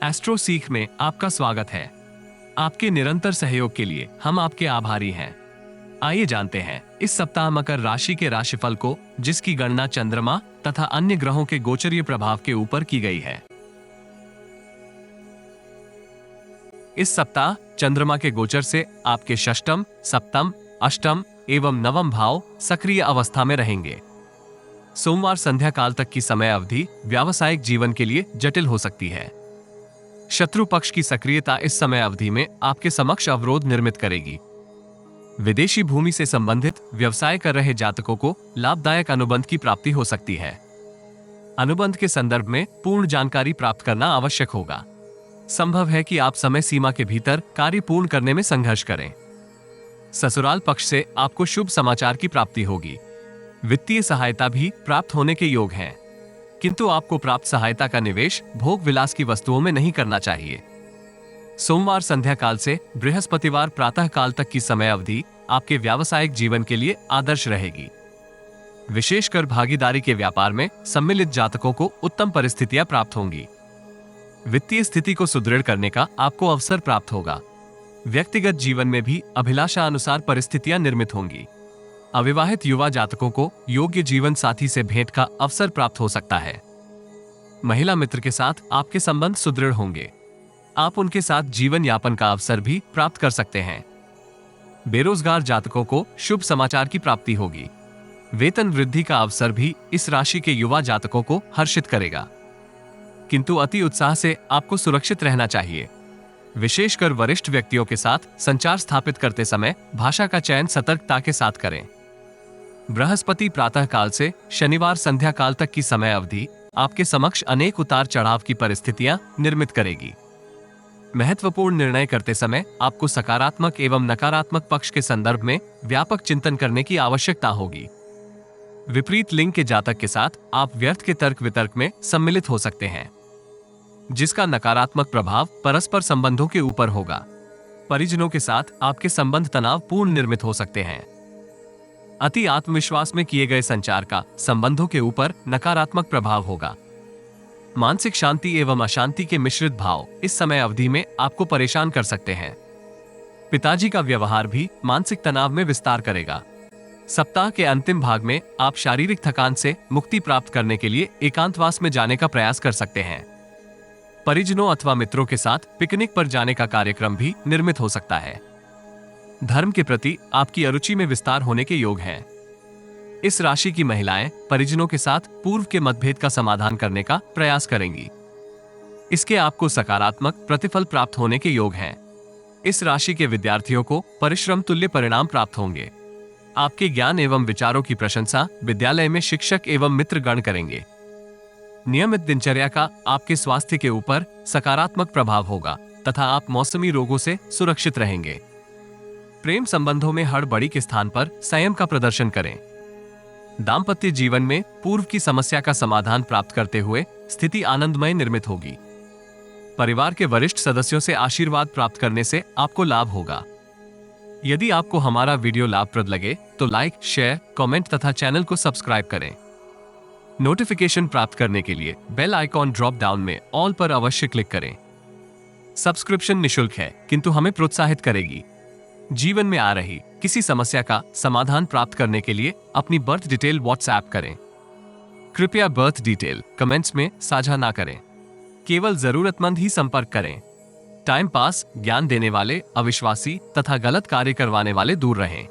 Astro सीख में आपका स्वागत है। आपके निरंतर सहयोग के लिए हम आपके आभारी हैं। आइए जानते हैं इस सप्ताह मकर राशि के राशिफल को, जिसकी गणना चंद्रमा तथा अन्य ग्रहों के गोचरीय प्रभाव के ऊपर की गई है। इस सप्ताह चंद्रमा के गोचर से आपके षष्टम, सप्तम, अष्टम एवं नवम भाव सक्रिय अवस्था में रहेंगे। सोमवार संध्या काल तक की समय अवधि व्यावसायिक जीवन के लिए जटिल हो सकती है। शत्रु पक्ष की सक्रियता इस समय अवधि में आपके समक्ष अवरोध निर्मित करेगी। विदेशी भूमि से संबंधित व्यवसाय कर रहे जातकों को लाभदायक अनुबंध की प्राप्ति हो सकती है। अनुबंध के संदर्भ में पूर्ण जानकारी प्राप्त करना आवश्यक होगा। संभव है कि आप समय सीमा के भीतर कार्य पूर्ण करने में संघर्ष करें। ससुराल पक्ष से आपको शुभ समाचार की प्राप्ति होगी। वित्तीय सहायता भी प्राप्त होने के योग हैं, किंतु आपको प्राप्त सहायता का निवेश भोग विलास की वस्तुओं में नहीं करना चाहिए। सोमवार संध्या काल से बृहस्पतिवार प्रातः काल तक की समय अवधि आपके व्यावसायिक जीवन के लिए आदर्श रहेगी। विशेषकर भागीदारी के व्यापार में सम्मिलित जातकों को उत्तम परिस्थितियां प्राप्त होंगी। वित्तीय स्थिति को सुदृढ़ करने का आपको अवसर प्राप्त होगा। व्यक्तिगत जीवन में भी अभिलाषा अनुसार परिस्थितियां निर्मित होंगी। अविवाहित युवा जातकों को योग्य जीवन साथी से भेंट का अवसर प्राप्त हो सकता है। महिला मित्र के साथ आपके संबंध सुदृढ़ होंगे। आप उनके साथ जीवन यापन का अवसर भी प्राप्त कर सकते हैं। बेरोजगार जातकों को शुभ समाचार की प्राप्ति होगी। वेतन वृद्धि का अवसर भी इस राशि के युवा जातकों को हर्षित करेगा, किंतु अति उत्साह से आपको सुरक्षित रहना चाहिए। विशेषकर वरिष्ठ व्यक्तियों के साथ संचार स्थापित करते समय भाषा का चयन सतर्कता के साथ करें। बृहस्पति प्रातः काल से शनिवार संध्या काल तक की समय अवधि आपके समक्ष अनेक उतार चढ़ाव की परिस्थितियां निर्मित करेगी। महत्वपूर्ण निर्णय करते समय आपको सकारात्मक एवं नकारात्मक पक्ष के संदर्भ में व्यापक चिंतन करने की आवश्यकता होगी। विपरीत लिंग के जातक के साथ आप व्यर्थ के तर्क वितर्क में सम्मिलित हो सकते हैं, जिसका नकारात्मक प्रभाव परस्पर संबंधों के ऊपर होगा। परिजनों के साथ आपके संबंध तनावपूर्ण निर्मित हो सकते हैं। अति आत्मविश्वास में किए गए संचार का संबंधों के ऊपर नकारात्मक प्रभाव होगा। मानसिक शांति एवं अशांति के मिश्रित भाव इस समय अवधि में आपको परेशान कर सकते हैं। पिताजी का व्यवहार भी मानसिक तनाव में विस्तार करेगा। सप्ताह के अंतिम भाग में आप शारीरिक थकान से मुक्ति प्राप्त करने के लिए एकांतवास में जाने का प्रयास कर सकते हैं। परिजनों अथवा मित्रों के साथ पिकनिक पर जाने का कार्यक्रम भी निर्मित हो सकता है। धर्म के प्रति आपकी अरुचि में विस्तार होने के योग हैं। इस राशि की महिलाएं परिजनों के साथ पूर्व के मतभेद का समाधान करने का प्रयास करेंगी। इसके आपको सकारात्मक प्रतिफल प्राप्त होने के योग हैं। इस राशि के विद्यार्थियों को परिश्रम तुल्य परिणाम प्राप्त होंगे। आपके ज्ञान एवं विचारों की प्रशंसा विद्यालय में शिक्षक एवं मित्र गण करेंगे। नियमित दिनचर्या का आपके स्वास्थ्य के ऊपर सकारात्मक प्रभाव होगा तथा आप मौसमी रोगों से सुरक्षित रहेंगे। प्रेम संबंधों में हड़बड़ी के स्थान पर संयम का प्रदर्शन करें। दाम्पत्य जीवन में पूर्व की समस्या का समाधान प्राप्त करते हुए स्थिति आनंदमय निर्मित होगी। परिवार के वरिष्ठ सदस्यों से आशीर्वाद प्राप्त करने से आपको लाभ होगा। यदि आपको हमारा वीडियो लाभप्रद लगे तो लाइक, शेयर, कमेंट तथा चैनल को सब्सक्राइब करें। नोटिफिकेशन प्राप्त करने के लिए बेल आइकॉन ड्रॉप डाउन में ऑल पर अवश्य क्लिक करें। सब्सक्रिप्शन निशुल्क है, किंतु हमें प्रोत्साहित करेगी। जीवन में आ रही किसी समस्या का समाधान प्राप्त करने के लिए अपनी बर्थ डिटेल व्हाट्सएप करें। कृपया बर्थ डिटेल कमेंट्स में साझा ना करें। केवल जरूरतमंद ही संपर्क करें। टाइम पास, ज्ञान देने वाले, अविश्वासी तथा गलत कार्य करवाने वाले दूर रहें।